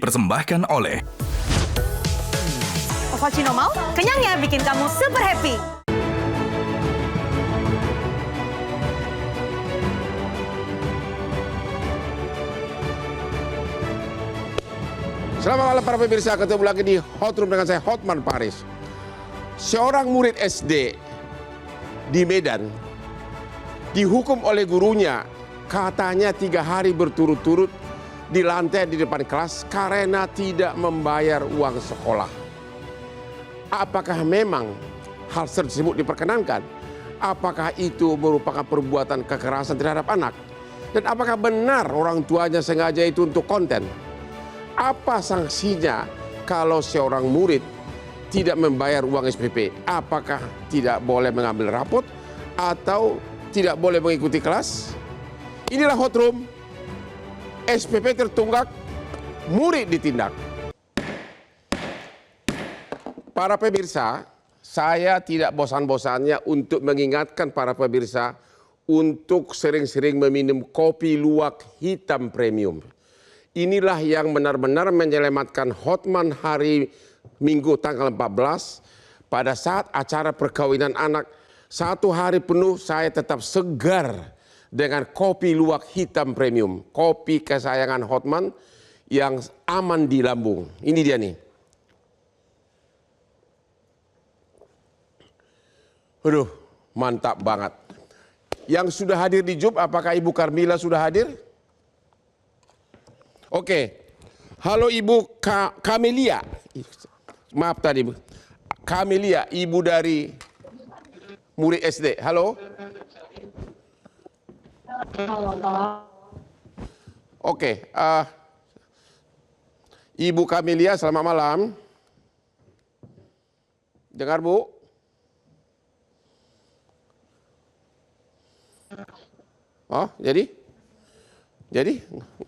dipersembahkan oleh Cappuccino mau? Kenyangnya bikin kamu super happy. Selamat malam para pemirsa, ketemu lagi di Hot Room dengan saya Hotman Paris. Seorang murid SD di Medan dihukum oleh gurunya, katanya 3 hari berturut-turut di lantai di depan kelas karena tidak membayar uang sekolah. Apakah memang hal tersebut diperkenankan? Apakah itu merupakan perbuatan kekerasan terhadap anak? Dan apakah benar orang tuanya sengaja itu untuk konten? Apa sanksinya kalau seorang murid tidak membayar uang SPP? Apakah tidak boleh mengambil rapot atau tidak boleh mengikuti kelas? Inilah Hot Room. SPP tertunggak, murid ditindak. Para pemirsa, saya tidak bosan-bosannya untuk mengingatkan para pemirsa untuk sering-sering meminum kopi luwak hitam premium. Inilah yang benar-benar menyelamatkan Hotman hari Minggu tanggal 14 pada saat acara perkawinan anak. 1 hari penuh saya tetap segar dengan kopi luwak hitam premium. Kopi kesayangan Hotman yang aman di lambung. Ini dia nih. Aduh, mantap banget. Yang sudah hadir di Zoom, apakah Ibu Carmila sudah hadir? Oke. Halo Ibu Camelia. Maaf tadi, Bu. Camelia, ibu dari murid SD. Halo. Oke. Ibu Camelia, selamat malam. Dengar, Bu? Oh, jadi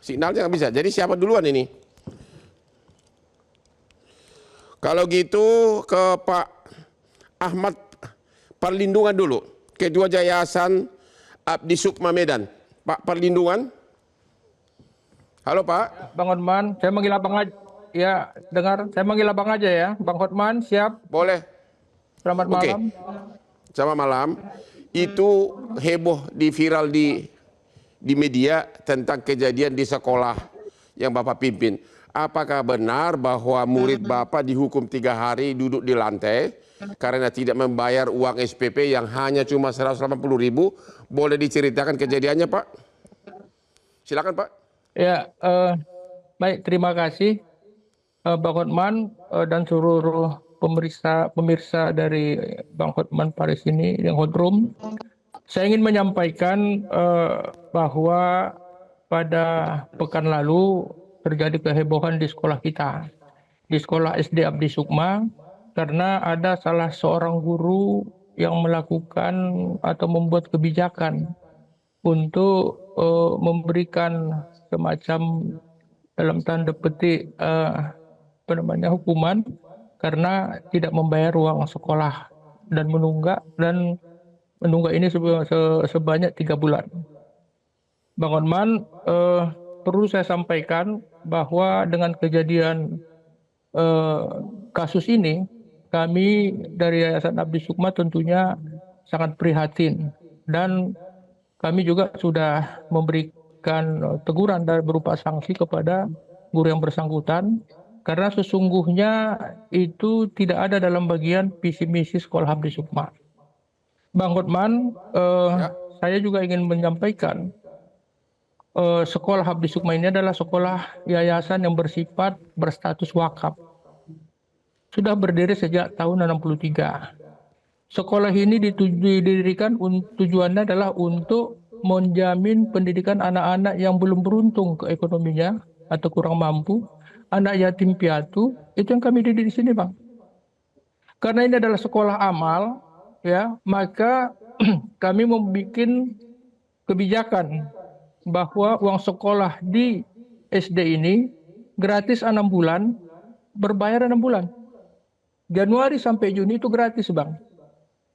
signalnya nggak bisa. Jadi siapa duluan ini? Kalau gitu ke Pak Ahmad Perlindungan dulu, Ketua Yayasan Abdi Sukma Medan. Pak Perlindungan. Halo Pak. Bang Hotman, saya manggil abang aja. Ya, dengar. Saya manggil abang aja ya. Bang Hotman, siap? Boleh. Selamat malam. Selamat malam. Itu heboh viral di media tentang kejadian di sekolah yang Bapak pimpin. Apakah benar bahwa murid Bapak dihukum 3 hari duduk di lantai karena tidak membayar uang SPP yang hanya cuma 180.000? Boleh diceritakan kejadiannya Pak? Silakan Pak. Ya, baik, terima kasih Bang Hotman dan seluruh pemirsa dari Bang Hotman Paris ini yang Hot Room. Saya ingin menyampaikan bahwa pada pekan lalu terjadi kehebohan di sekolah kita, di sekolah SD Abdi Sukma, karena ada salah seorang guru yang melakukan atau membuat kebijakan untuk memberikan semacam dalam tanda petik hukuman karena tidak membayar uang sekolah dan menunggak ini sebanyak 3 bulan. Bang Hotman, perlu saya sampaikan bahwa dengan kejadian kasus ini, kami dari Yayasan Abdi Sukma tentunya sangat prihatin dan kami juga sudah memberikan teguran berupa sanksi kepada guru yang bersangkutan karena sesungguhnya itu tidak ada dalam bagian visi misi sekolah Abdi Sukma. Bang Hotman, saya juga ingin menyampaikan sekolah Abdi Sukma ini adalah sekolah yayasan yang bersifat berstatus wakaf. Sudah berdiri sejak tahun 63. Sekolah ini didirikan tujuannya adalah untuk menjamin pendidikan anak-anak yang belum beruntung ke ekonominya atau kurang mampu, anak yatim piatu, itu yang kami didik di sini, Bang. Karena ini adalah sekolah amal, ya, maka kami membuat kebijakan bahwa uang sekolah di SD ini gratis 6 bulan, berbayar 6 bulan. Januari sampai Juni itu gratis, Bang.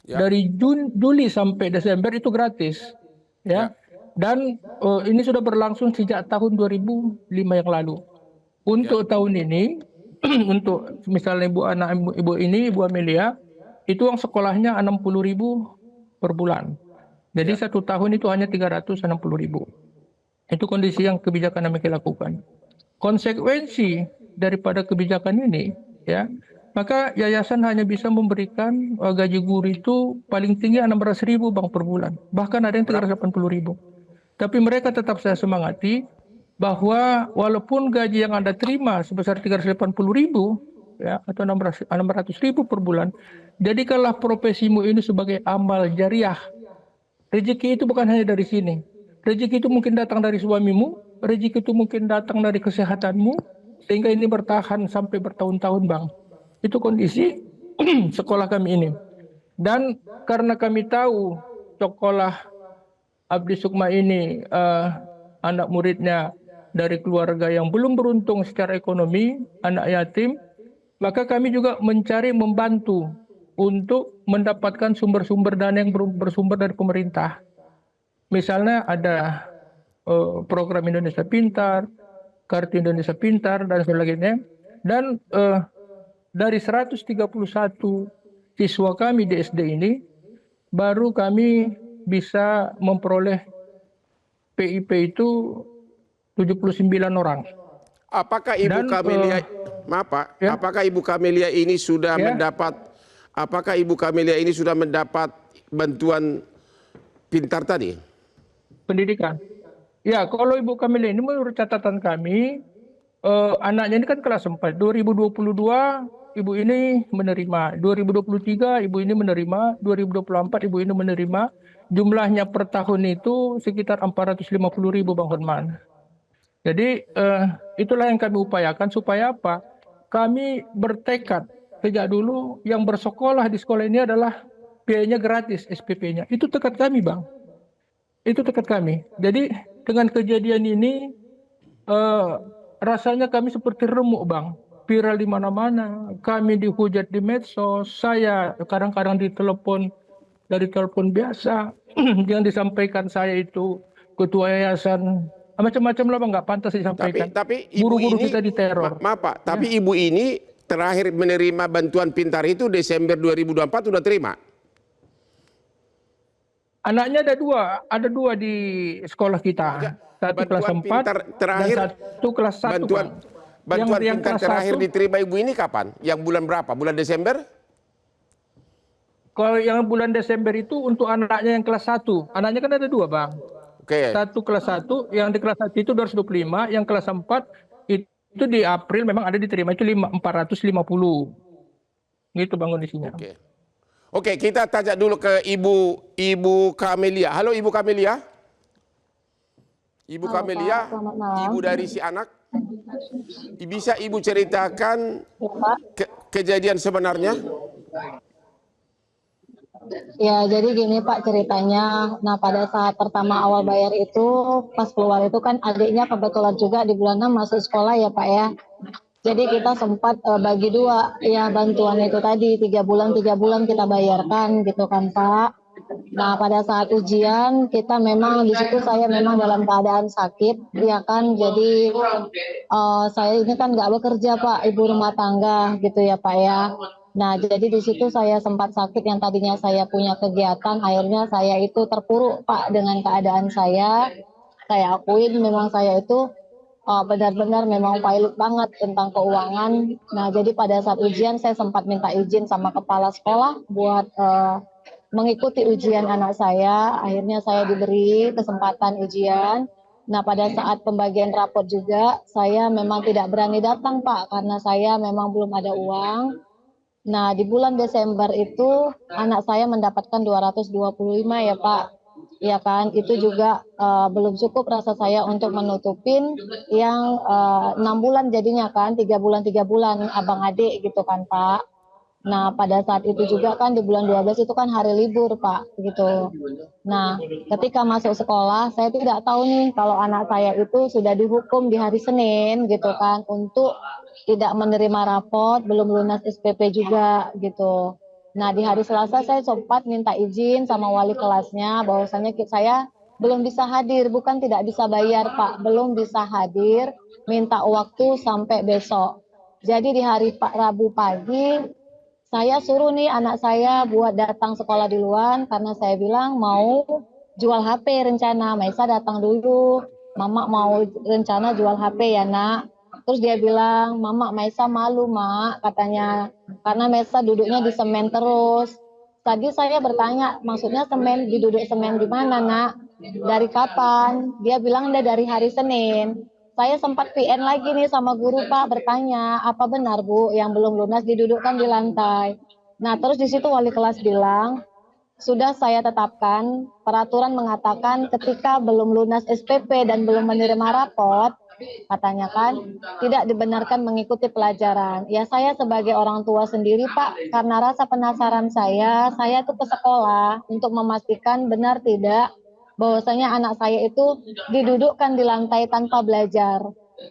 Ya. Dari Juli sampai Desember itu gratis. Ya. Dan ini sudah berlangsung sejak tahun 2005 yang lalu. Untuk tahun ini, untuk misalnya ibu ini, Ibu Amelia, itu uang sekolahnya 60.000 per bulan. Jadi Ya. 1 tahun itu hanya 360.000. Itu kondisi yang kebijakan yang kami lakukan. Konsekuensi daripada kebijakan ini, ya, maka yayasan hanya bisa memberikan gaji guru itu paling tinggi 16.000 Bang per bulan. Bahkan ada yang 380.000. Tapi mereka tetap saya semangati bahwa walaupun gaji yang Anda terima sebesar 380.000 ya atau 600.000 per bulan, jadikanlah profesimu ini sebagai amal jariah. Rezeki itu bukan hanya dari sini. Rezeki itu mungkin datang dari suamimu, rezeki itu mungkin datang dari kesehatanmu, sehingga ini bertahan sampai bertahun-tahun, Bang. Itu kondisi sekolah kami ini. Dan karena kami tahu sekolah Abdi Sukma ini anak muridnya dari keluarga yang belum beruntung secara ekonomi, anak yatim, maka kami juga mencari membantu untuk mendapatkan sumber-sumber dana yang bersumber dari pemerintah. Misalnya ada program Indonesia Pintar, Kartu Indonesia Pintar, dan sebagainya. Dan dari 131 siswa kami di SD ini, baru kami bisa memperoleh PIP itu 79 orang. Apakah Ibu Kamelia, maaf Pak, ya. apakah Ibu Kamelia ini sudah Ya. apakah Ibu Kamelia ini sudah mendapat bantuan pintar tadi? Pendidikan. Ya, kalau Ibu Kamelia ini menurut catatan kami, anaknya ini kan kelas 4. 2022 Ibu ini menerima, 2023 Ibu ini menerima, 2024 Ibu ini menerima. Jumlahnya per tahun itu sekitar 450.000 Bang Hotman. Jadi itulah yang kami upayakan supaya apa? Kami bertekad sejak dulu yang bersekolah di sekolah ini adalah biayanya gratis SPP-nya. Itu tekad kami, Bang. Itu tekad kami. Jadi dengan kejadian ini rasanya kami seperti remuk, Bang. Viral di mana-mana. Kami dihujat di medsos. Saya kadang-kadang ditelepon dari telepon biasa yang disampaikan saya itu ketua yayasan macam-macam lah, Bang, nggak pantas disampaikan. Tapi Ibu Guru-guru ini, kita diteror. maaf Pak, tapi Ibu ini terakhir menerima bantuan pintar itu Desember 2024 sudah terima? Anaknya ada dua di sekolah kita. Satu kelas 4 terakhir, dan satu kelas 1. Bantuan yang pintar kelas terakhir 1, diterima Ibu ini kapan? Yang bulan berapa? Bulan Desember? kalau yang bulan Desember itu untuk anaknya yang kelas 1. Anaknya kan ada 2, Bang. Oke. Satu kelas 1, yang di kelas 1 itu 225, yang kelas 4 itu di April memang ada diterima itu 450. Gitu Bang kondisinya. Oke, kita tanya dulu ke Ibu Kamelia. Halo Ibu Kamelia. Ibu Kamelia, ibu dari si anak. Bisa Ibu ceritakan kejadian sebenarnya? Ya, jadi gini Pak ceritanya. Nah, pada saat pertama awal bayar itu, pas keluar itu kan adiknya kebetulan juga di bulan 6 masuk sekolah ya Pak ya. Jadi kita sempat bagi dua ya bantuan itu tadi 3 bulan kita bayarkan gitu kan Pak. Nah, pada saat ujian kita memang di situ saya memang dalam keadaan sakit ya kan. Jadi saya ini kan nggak bekerja Pak, ibu rumah tangga gitu ya Pak ya. Nah, jadi di situ saya sempat sakit yang tadinya saya punya kegiatan, akhirnya saya itu terpuruk Pak dengan keadaan saya. Saya akuin memang saya itu benar-benar memang pilot banget tentang keuangan. Nah, jadi pada saat ujian saya sempat minta izin sama kepala sekolah buat mengikuti ujian anak saya. Akhirnya saya diberi kesempatan ujian. Nah, pada saat pembagian rapot juga saya memang tidak berani datang Pak karena saya memang belum ada uang. Nah, di bulan Desember itu anak saya mendapatkan 225 ya Pak. Ya kan, itu juga belum cukup rasa saya untuk menutupin yang 6 bulan jadinya kan, 3 bulan abang adik gitu kan Pak. Nah, pada saat itu juga kan di bulan 12 itu kan hari libur Pak gitu. Nah, ketika masuk sekolah saya tidak tahu nih kalau anak saya itu sudah dihukum di hari Senin gitu kan untuk tidak menerima rapot, belum lunas SPP juga gitu. Nah, di hari Selasa saya sempat minta izin sama wali kelasnya bahwasanya saya belum bisa hadir, bukan tidak bisa bayar Pak, belum bisa hadir, minta waktu sampai besok. Jadi di hari Rabu pagi, saya suruh nih anak saya buat datang sekolah duluan, karena saya bilang mau jual HP rencana. Maisa datang dulu, Mama mau rencana jual HP ya nak. Terus dia bilang, Mama Maisa malu mak, katanya. Karena Maisa duduknya di semen terus. Tadi saya bertanya, maksudnya semen, diduduk semen di mana nak? Dari kapan? Dia bilang udah dari hari Senin. Saya sempat PN lagi nih sama guru Pak, bertanya, apa benar Bu yang belum lunas didudukkan di lantai? Nah terus di situ wali kelas bilang, sudah saya tetapkan, peraturan mengatakan ketika belum lunas SPP dan belum menerima rapot, katanya kan, tidak dibenarkan mengikuti pelajaran. Ya saya sebagai orang tua sendiri Pak, karena rasa penasaran saya tuh ke sekolah untuk memastikan benar tidak bahwasanya anak saya itu didudukkan di lantai tanpa belajar.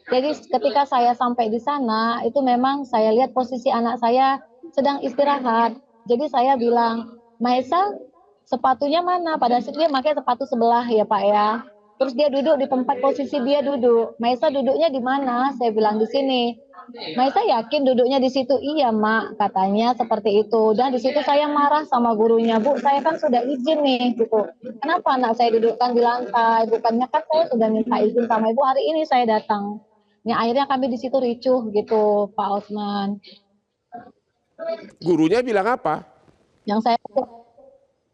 Jadi ketika saya sampai di sana, itu memang saya lihat posisi anak saya sedang istirahat. Jadi saya bilang, Maesa, sepatunya mana? Pada saat dia pakai sepatu sebelah ya Pak ya. Terus dia duduk di tempat posisi dia duduk. Maesa duduknya di mana? Saya bilang di sini. Maisa yakin duduknya di situ? Iya mak, katanya seperti itu. Dan di situ saya marah sama gurunya, Bu, saya kan sudah izin nih, gitu. Kenapa anak saya dudukkan di lantai? Bukannya kan saya sudah minta izin sama ibu, hari ini saya datang. Ya akhirnya kami di situ ricuh gitu, Pak Osman. Gurunya bilang apa? Yang saya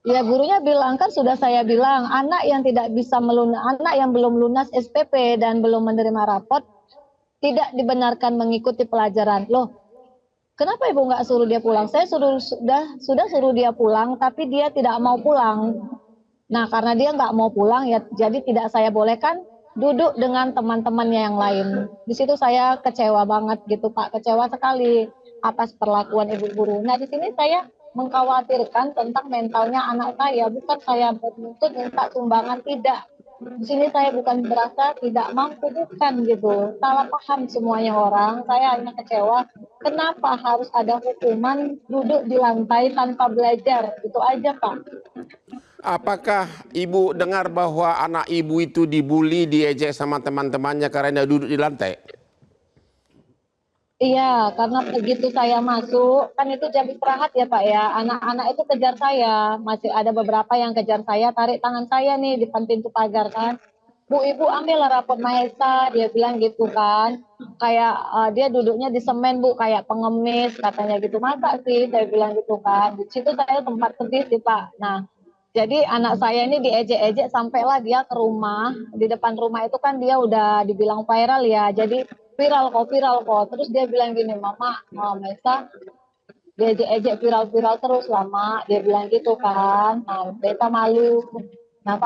Ya gurunya bilang kan sudah saya bilang anak yang tidak bisa anak yang belum lunas SPP dan belum menerima rapot tidak dibenarkan mengikuti pelajaran. Loh, kenapa ibu nggak suruh dia pulang? Saya sudah suruh dia pulang, tapi dia tidak mau pulang. Nah, karena dia nggak mau pulang, ya jadi tidak saya bolehkan duduk dengan teman-temannya yang lain. Di situ saya kecewa banget gitu, Pak. Kecewa sekali atas perlakuan ibu guru. Nah, di sini saya mengkhawatirkan tentang mentalnya anak saya. Bukan saya bernuntut minta sumbangan, tidak. Di sini saya bukan berasa tidak mampu, bukan gitu. Salah paham semuanya orang. Saya hanya kecewa. Kenapa harus ada hukuman duduk di lantai tanpa belajar? Itu aja, Pak. Apakah ibu dengar bahwa anak ibu itu dibully, diejek sama teman-temannya karena duduk di lantai? Iya, karena begitu saya masuk, kan itu jam istirahat ya Pak ya, anak-anak itu kejar saya, masih ada beberapa yang kejar saya, tarik tangan saya nih di depan pintu pagar kan. Bu, ibu ambil rapot Mahesa, dia bilang gitu kan. Kayak dia duduknya di semen Bu, kayak pengemis katanya gitu. Masa sih, saya bilang gitu kan. Di situ saya tempat sedih sih Pak. Nah, jadi anak saya ini diejek-ejek sampailah dia ke rumah. Di depan rumah itu kan dia udah dibilang viral ya. Jadi viral kok. Terus dia bilang gini, Mama, Maisa diejek-ejek viral-viral terus lama. Dia bilang gitu kan. Nah, beta malu. Nah,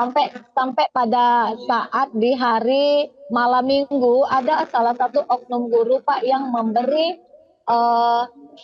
sampai pada saat di hari malam minggu ada salah satu oknum guru Pak yang memberi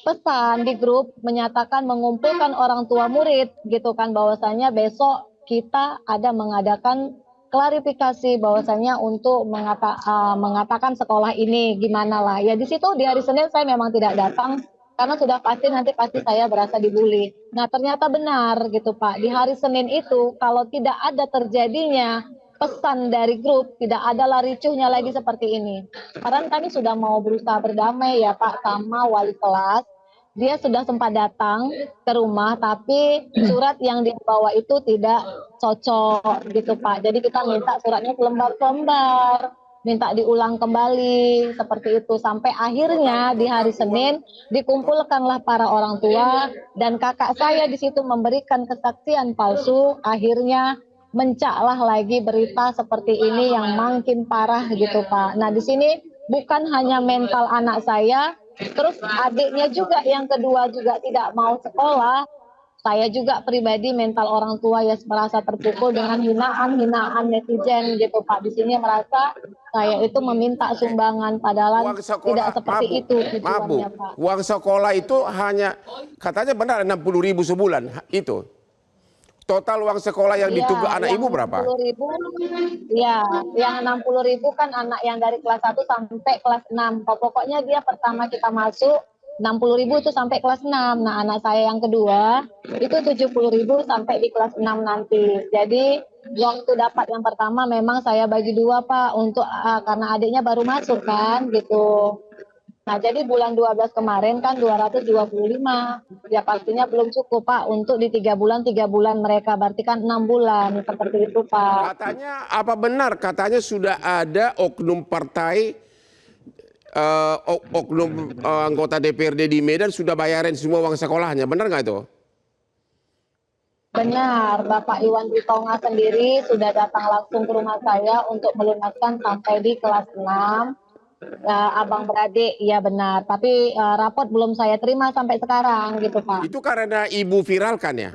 pesan di grup menyatakan mengumpulkan orang tua murid gitu kan, bahwasanya besok kita ada mengadakan klarifikasi bahwasanya untuk mengatakan sekolah ini gimana lah ya. Di situ di hari Senin saya memang tidak datang karena sudah pasti nanti saya berasa dibully. Nah ternyata benar gitu Pak, di hari Senin itu kalau tidak ada terjadinya pesan dari grup, tidak ada ricuhnya lagi seperti ini. Karena kami sudah mau berusaha berdamai ya Pak sama wali kelas. Dia sudah sempat datang ke rumah, tapi surat yang dia bawa itu tidak cocok gitu Pak. Jadi kita minta suratnya selembar-lembar, minta diulang kembali seperti itu. Sampai akhirnya di hari Senin dikumpulkanlah para orang tua dan kakak saya di situ memberikan kesaksian palsu. Akhirnya mencaklah lagi berita seperti ini yang makin parah gitu Pak. Nah di sini bukan hanya mental anak saya, terus adiknya juga yang kedua juga tidak mau sekolah. Saya juga pribadi mental orang tua ya merasa terpukul dengan hinaan netizen gitu Pak. Di sini merasa saya itu meminta sumbangan padahal tidak seperti itu tujuannya Pak. Uang sekolah itu hanya katanya benar 60.000 sebulan itu. Total uang sekolah yang ditunggu anak ibu berapa? 60.000, ya, yang 60.000 kan anak yang dari kelas 1 sampai kelas 6. Pokoknya dia pertama kita masuk 60.000 itu sampai kelas 6. Nah, anak saya yang kedua itu 70.000 sampai di kelas 6 nanti. Jadi waktu dapat yang pertama memang saya bagi dua Pak untuk karena adiknya baru masuk kan gitu. Nah, jadi bulan 12 kemarin kan 225. Ya pastinya belum cukup Pak untuk di 3 bulan mereka. Berarti kan 6 bulan seperti itu Pak. Katanya apa benar? Katanya sudah ada oknum partai, oknum anggota DPRD di Medan sudah bayarin semua uang sekolahnya. Benar nggak itu? Benar, Bapak Iwan Ritonga sendiri sudah datang langsung ke rumah saya untuk melunaskan sampai di kelas 6. Abang beradik, iya benar. Tapi rapot belum saya terima sampai sekarang gitu Pak. Itu karena ibu viralkan ya?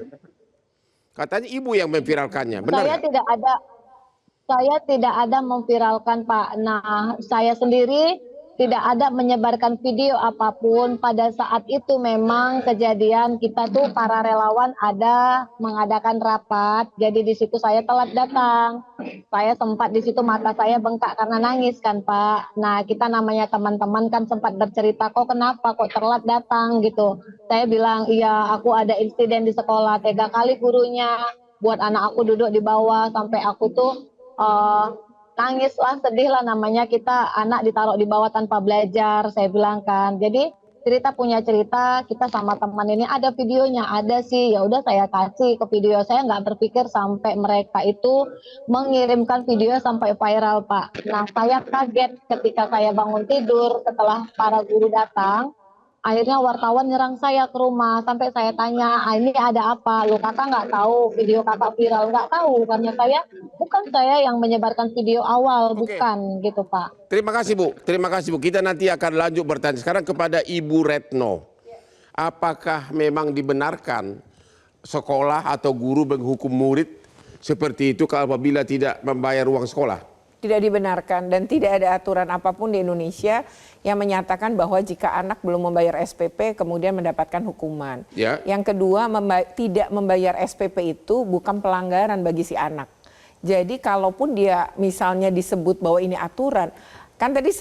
Katanya ibu yang memviralkannya. Benar Saya nggak? tidak ada memviralkan Pak. Nah, saya sendiri tidak ada menyebarkan video apapun. Pada saat itu memang kejadian kita tuh para relawan ada mengadakan rapat. Jadi di situ saya telat datang. Saya sempat di situ mata saya bengkak karena nangis kan Pak. Nah, kita namanya teman-teman kan sempat bercerita, kok kenapa kok telat datang gitu. Saya bilang, iya aku ada insiden di sekolah. Tega kali gurunya buat anak aku duduk di bawah sampai aku tuh nangis lah, sedih lah, namanya kita anak ditaruh di bawah tanpa belajar, saya bilang kan. Jadi cerita punya cerita, kita sama teman ini ada videonya, ada sih, ya udah saya kasih ke video. Saya nggak berpikir sampai mereka itu mengirimkan video sampai viral Pak. Nah, saya kaget ketika saya bangun tidur setelah para guru datang. Akhirnya wartawan nyerang saya ke rumah, sampai saya tanya, ini ada apa? Lu kakak nggak tahu video kakak viral? Nggak tahu, karena bukan saya yang menyebarkan video awal, Oke. bukan gitu Pak. Terima kasih Bu, terima kasih Bu. Kita nanti akan lanjut bertanya sekarang kepada Ibu Retno. Apakah memang dibenarkan sekolah atau guru menghukum murid seperti itu apabila tidak membayar uang sekolah? Tidak dibenarkan dan tidak ada aturan apapun di Indonesia yang menyatakan bahwa jika anak belum membayar SPP kemudian mendapatkan hukuman. Ya. Yang kedua, tidak membayar SPP itu bukan pelanggaran bagi si anak. Jadi kalaupun dia misalnya disebut bahwa ini aturan, kan tadi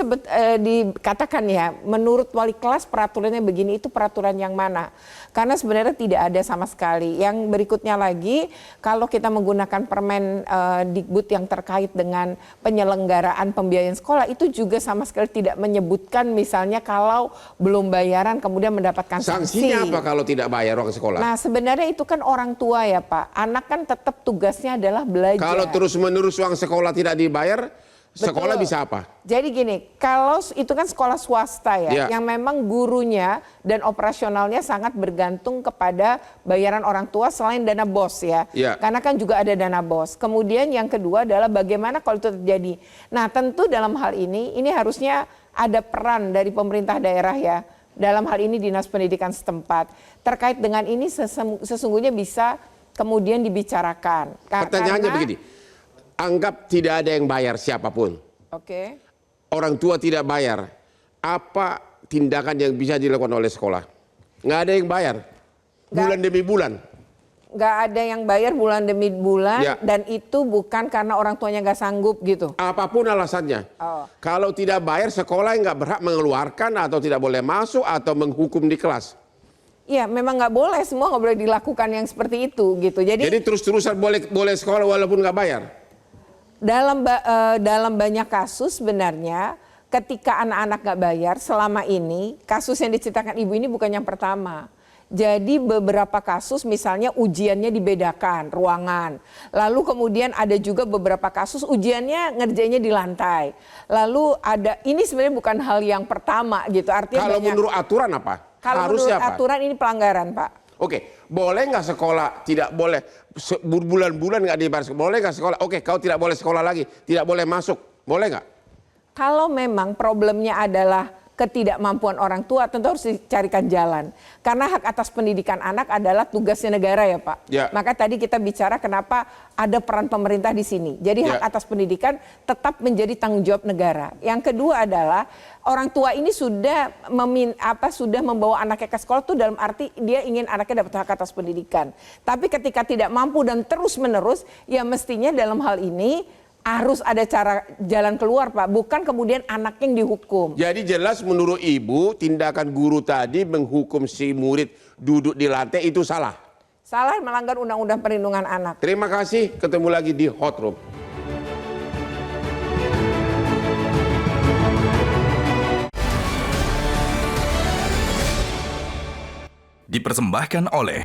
dikatakan ya, menurut wali kelas peraturannya begini, itu peraturan yang mana? Karena sebenarnya tidak ada sama sekali. Yang berikutnya lagi, kalau kita menggunakan permen Dikbud yang terkait dengan penyelenggaraan pembiayaan sekolah, itu juga sama sekali tidak menyebutkan misalnya kalau belum bayaran kemudian mendapatkan sanksi. Sanksinya apa kalau tidak bayar uang sekolah? Nah, sebenarnya itu kan orang tua ya Pak. Anak kan tetap tugasnya adalah belajar. Kalau terus-menerus uang sekolah tidak dibayar, sekolah Betul. bisa apa? Jadi gini, kalau itu kan sekolah swasta ya, yang memang gurunya dan operasionalnya sangat bergantung kepada bayaran orang tua selain dana BOS ya. Karena kan juga ada dana BOS. Kemudian yang kedua adalah bagaimana kalau itu terjadi. Nah, tentu dalam hal ini harusnya ada peran dari pemerintah daerah ya. Dalam hal ini Dinas Pendidikan setempat. Terkait dengan ini sesungguhnya bisa kemudian dibicarakan. Pertanyaannya begini. Anggap tidak ada yang bayar siapapun. Oke. Orang tua tidak bayar. Apa tindakan yang bisa dilakukan oleh sekolah? Nggak ada yang bayar. Bulan demi bulan. Nggak ada yang bayar bulan demi bulan. Ya. Dan itu bukan karena orang tuanya nggak sanggup gitu. Apapun alasannya. Kalau tidak bayar, sekolah nggak berhak mengeluarkan atau tidak boleh masuk atau menghukum di kelas. Iya, memang nggak boleh, semua nggak boleh dilakukan yang seperti itu gitu. Jadi terus-terusan boleh sekolah walaupun nggak bayar. Dalam banyak kasus sebenarnya ketika anak-anak nggak bayar selama ini, kasus yang diceritakan ibu ini bukan yang pertama. Jadi beberapa kasus misalnya ujiannya dibedakan ruangan. Lalu kemudian ada juga beberapa kasus ujiannya ngerjainnya di lantai. Lalu ini sebenarnya bukan hal yang pertama gitu. Artinya kalau menurut aturan apa? Kalau harusnya menurut aturan ini pelanggaran Pak. Oke, boleh nggak sekolah tidak boleh bulan-bulan nggak dibayar? Boleh nggak sekolah? Oke, kau tidak boleh sekolah lagi, tidak boleh masuk, boleh nggak? Kalau memang problemnya adalah ketidakmampuan orang tua, tentu harus dicarikan jalan. Karena hak atas pendidikan anak adalah tugasnya negara ya Pak. Ya. Maka tadi kita bicara kenapa ada peran pemerintah di sini. Jadi hak atas pendidikan tetap menjadi tanggung jawab negara. Yang kedua adalah orang tua ini sudah membawa anaknya ke sekolah itu dalam arti dia ingin anaknya dapat hak atas pendidikan. Tapi ketika tidak mampu dan terus menerus, ya mestinya dalam hal ini harus ada cara jalan keluar, Pak. Bukan kemudian anak yang dihukum. Jadi jelas menurut Ibu, tindakan guru tadi menghukum si murid duduk di lantai itu salah. Salah, melanggar Undang-Undang Perlindungan Anak. Terima kasih, ketemu lagi di Hot Room. Dipersembahkan oleh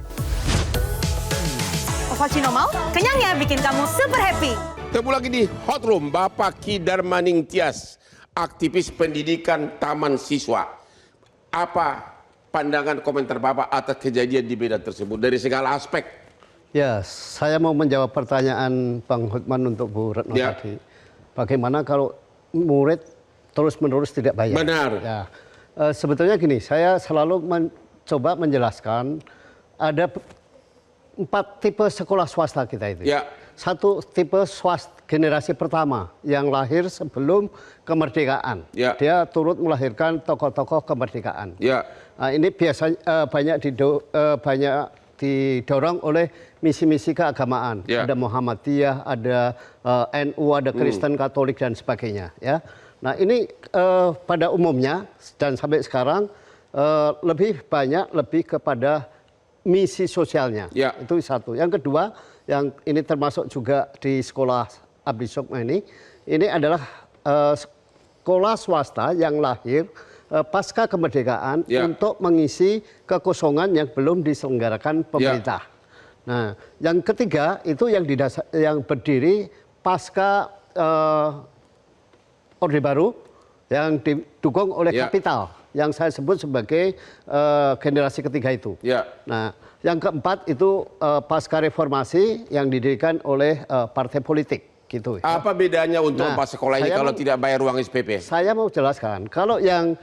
Ovaltino mau? Kenyangnya bikin kamu super happy. Ketemu lagi di Hot Room, Bapak Ki Darmaning Tias, aktivis pendidikan Taman Siswa. Apa pandangan komentar Bapak atas kejadian di Medan tersebut dari segala aspek? Ya, saya mau menjawab pertanyaan Bang Hotman untuk Bu Retno Ya. tadi. Bagaimana kalau murid terus-menerus tidak bayar? Benar. Ya. Sebetulnya gini, saya selalu mencoba menjelaskan ada 4 tipe sekolah swasta kita itu. Ya. Satu tipe swasta generasi pertama yang lahir sebelum kemerdekaan. Ya. Dia turut melahirkan tokoh-tokoh kemerdekaan. Ya. Nah, ini biasanya banyak didorong oleh misi-misi keagamaan. Ya. Ada Muhammadiyah, ada NU, ada Kristen, Katolik dan sebagainya. Ya. Nah ini pada umumnya dan sampai sekarang lebih banyak kepada misi sosialnya. Ya. Itu satu. Yang kedua, yang ini termasuk juga di sekolah Abdi Sukma ini adalah sekolah swasta yang lahir pasca kemerdekaan Ya. untuk mengisi kekosongan yang belum diselenggarakan pemerintah. Nah, yang ketiga itu yang berdiri pasca Orde Baru yang didukung oleh Ya. kapital yang saya sebut sebagai generasi ketiga itu. Ya. Nah, yang keempat itu pasca reformasi yang didirikan oleh partai politik gitu. Apa bedanya untuk Nah, 4 sekolah ini saya kalau mau- tidak bayar uang SPP? Saya mau jelaskan, kalau yang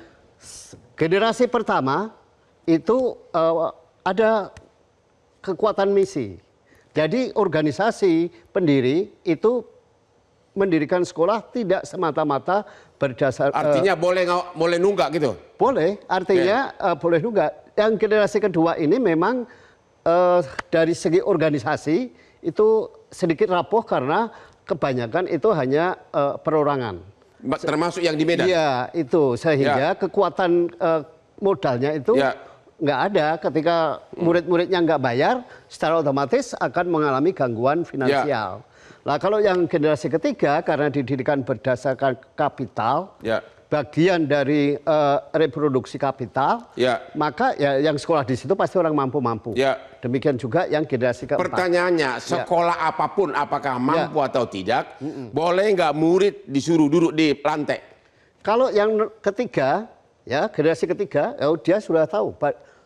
generasi pertama itu ada kekuatan misi. Jadi organisasi pendiri itu mendirikan sekolah tidak semata-mata berdasar Artinya boleh nunggak gitu? boleh, artinya boleh juga. Yang generasi kedua ini memang dari segi organisasi itu sedikit rapuh karena kebanyakan itu hanya perorangan. Termasuk yang di Medan? Iya, itu sehingga kekuatan modalnya itu Ya. nggak ada ketika murid-muridnya nggak bayar, secara otomatis akan mengalami gangguan finansial. Nah, kalau yang generasi ketiga karena didirikan berdasarkan kapital, Ya. bagian dari reproduksi kapital, Ya. maka ya yang sekolah di situ pasti orang mampu-mampu. Ya. Demikian juga yang generasi keempat. Pertanyaannya, sekolah apapun apakah mampu atau tidak, boleh nggak murid disuruh duduk di lantai? Kalau yang ketiga, ya generasi ketiga, ya dia sudah tahu.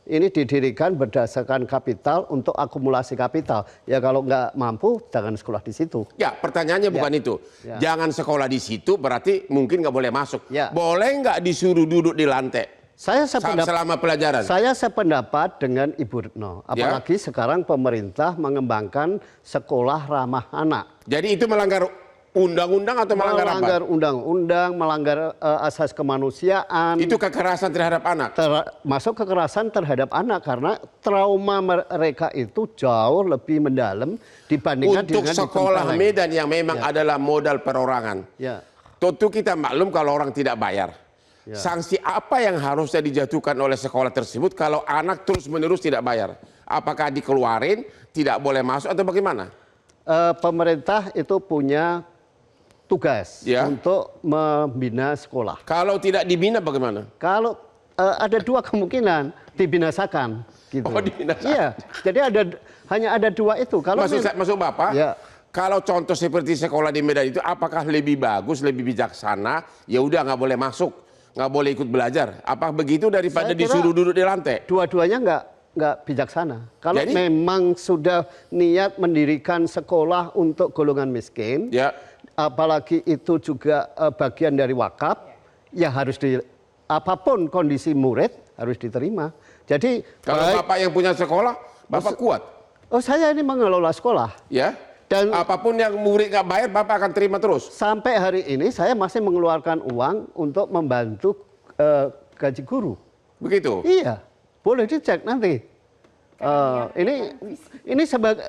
Ini didirikan berdasarkan kapital untuk akumulasi kapital. Ya kalau nggak mampu, jangan sekolah di situ. Ya, pertanyaannya bukan itu. Ya. Jangan sekolah di situ berarti mungkin nggak boleh masuk. Ya. Boleh nggak disuruh duduk di lantai selama pelajaran? Saya sependapat dengan Ibu Retno. Apalagi sekarang pemerintah mengembangkan sekolah ramah anak. Jadi itu melanggar undang-undang atau melanggar apa? Melanggar undang-undang, melanggar asas kemanusiaan. Itu kekerasan terhadap anak. Termasuk kekerasan terhadap anak karena trauma mereka itu jauh lebih mendalam dibandingkan Untuk dengan sekolah ditempeleng. Medan yang memang adalah modal perorangan. Ya. Tentu kita maklum kalau orang tidak bayar. Ya. Sanksi apa yang harusnya dijatuhkan oleh sekolah tersebut kalau anak terus-menerus tidak bayar? Apakah dikeluarin, tidak boleh masuk atau bagaimana? Pemerintah itu punya tugas Ya. untuk membina sekolah. Kalau tidak dibina bagaimana? Kalau ada dua kemungkinan dibinasakan, gitu. Oh, dibinasakan. Iya, jadi hanya ada dua itu. Kalau Maksud Bapak, Ya. kalau contoh seperti sekolah di Medan itu, apakah lebih bagus, lebih bijaksana? Ya udah nggak boleh masuk, nggak boleh ikut belajar. Apa begitu daripada Saya kira disuruh duduk di lantai? dua-duanya nggak bijaksana. Kalau Jadi? memang sudah niat mendirikan sekolah untuk golongan miskin, Ya. apalagi itu juga bagian dari wakaf, ya harus apapun kondisi murid harus diterima. Jadi Kalau Bapak yang punya sekolah, Bapak kuat, saya ini mengelola sekolah. ya. Dan Apapun yang murid nggak bayar, Bapak akan terima terus. sampai hari ini saya masih mengeluarkan uang untuk membantu gaji guru. Begitu. Iya, boleh dicek nanti. Ini sebagai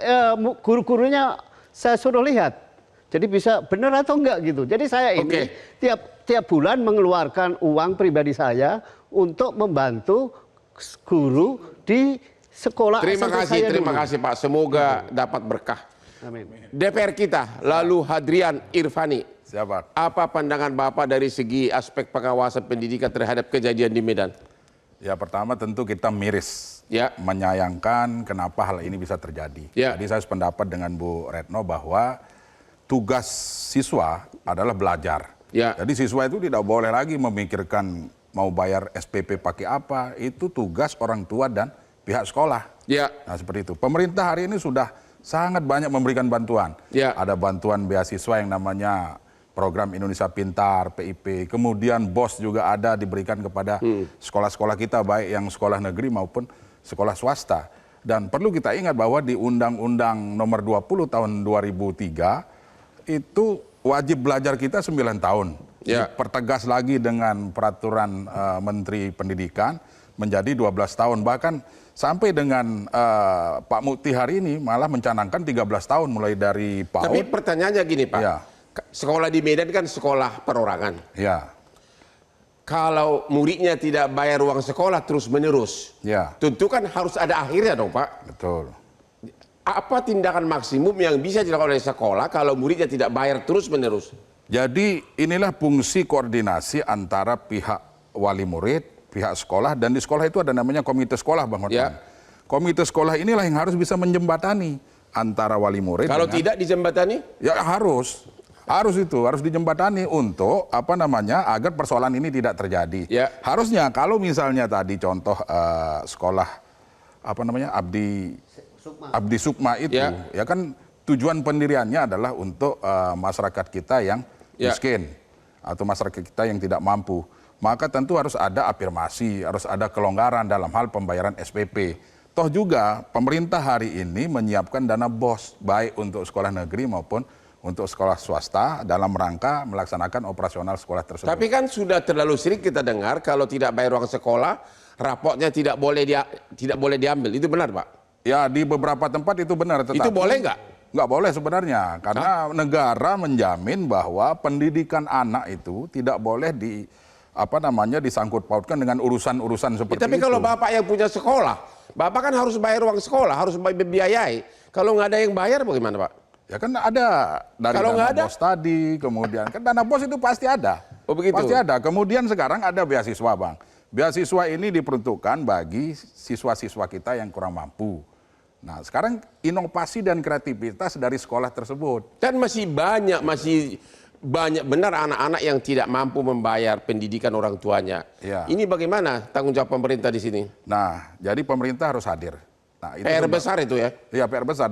guru-gurunya saya suruh lihat. Jadi bisa benar atau enggak gitu. Jadi saya ini tiap bulan mengeluarkan uang pribadi saya untuk membantu guru di sekolah. Terima kasih Pak. Semoga dapat berkah. Amin. DPR kita, lalu Hadrian Irfani. Siapa? Apa pandangan Bapak dari segi aspek pengawasan pendidikan terhadap kejadian di Medan? Ya pertama tentu kita miris, menyayangkan kenapa hal ini bisa terjadi. Jadi saya sependapat dengan Bu Retno bahwa tugas siswa adalah belajar. Jadi siswa itu tidak boleh lagi memikirkan mau bayar SPP pakai apa, itu tugas orang tua dan pihak sekolah. Nah seperti itu. Pemerintah hari ini sudah sangat banyak memberikan bantuan. Ada bantuan beasiswa yang namanya Program Indonesia Pintar, PIP. Kemudian BOS juga ada diberikan kepada sekolah-sekolah kita, baik yang sekolah negeri maupun sekolah swasta. Dan perlu kita ingat bahwa di Undang-Undang Nomor 20 tahun 2003 itu wajib belajar kita 9 tahun. Pertegas lagi dengan peraturan Menteri Pendidikan menjadi 12 tahun. Bahkan sampai dengan Pak Mukti hari ini malah mencanangkan 13 tahun mulai dari PAUD. Tapi pertanyaannya gini Pak. Sekolah di Medan kan sekolah perorangan. Kalau muridnya tidak bayar uang sekolah terus-menerus, tentu kan harus ada akhirnya dong Pak. Betul. Apa tindakan maksimum yang bisa dilakukan oleh sekolah kalau muridnya tidak bayar terus-menerus? Jadi inilah fungsi koordinasi antara pihak wali murid, pihak sekolah, dan di sekolah itu ada namanya komite sekolah, Bang Hotman. Komite sekolah inilah yang harus bisa menjembatani antara wali murid. Kalau tidak dijembatani? Ya harus dijembatani untuk agar persoalan ini tidak terjadi. Harusnya kalau misalnya tadi contoh sekolah Abdi Sukma itu, ya kan tujuan pendiriannya adalah untuk masyarakat kita yang miskin atau masyarakat kita yang tidak mampu. Maka tentu harus ada afirmasi, harus ada kelonggaran dalam hal pembayaran SPP. Toh juga pemerintah hari ini menyiapkan dana BOS baik untuk sekolah negeri maupun untuk sekolah swasta dalam rangka melaksanakan operasional sekolah tersebut. Tapi kan sudah terlalu sering kita dengar kalau tidak bayar uang sekolah, rapotnya tidak boleh diambil. Itu benar Pak? Ya di beberapa tempat itu benar. Tetapi itu boleh nggak? Nggak boleh sebenarnya, karena negara menjamin bahwa pendidikan anak itu tidak boleh disangkut pautkan dengan urusan-urusan seperti itu. Tapi kalau Bapak yang punya sekolah, Bapak kan harus bayar uang sekolah, harus membiayai. Kalau nggak ada yang bayar bagaimana Pak? Ya kan ada dari dana BOS tadi, kemudian kan dana BOS itu pasti ada. Oh begitu? Pasti ada. Kemudian sekarang ada beasiswa Bang. Beasiswa ini diperuntukkan bagi siswa-siswa kita yang kurang mampu. Nah sekarang inovasi dan kreativitas dari sekolah tersebut. Dan masih banyak benar anak-anak yang tidak mampu membayar pendidikan orang tuanya. Ini bagaimana tanggung jawab pemerintah di sini? Nah jadi pemerintah harus hadir. Nah, itu PR besar itu ya? Iya PR besar.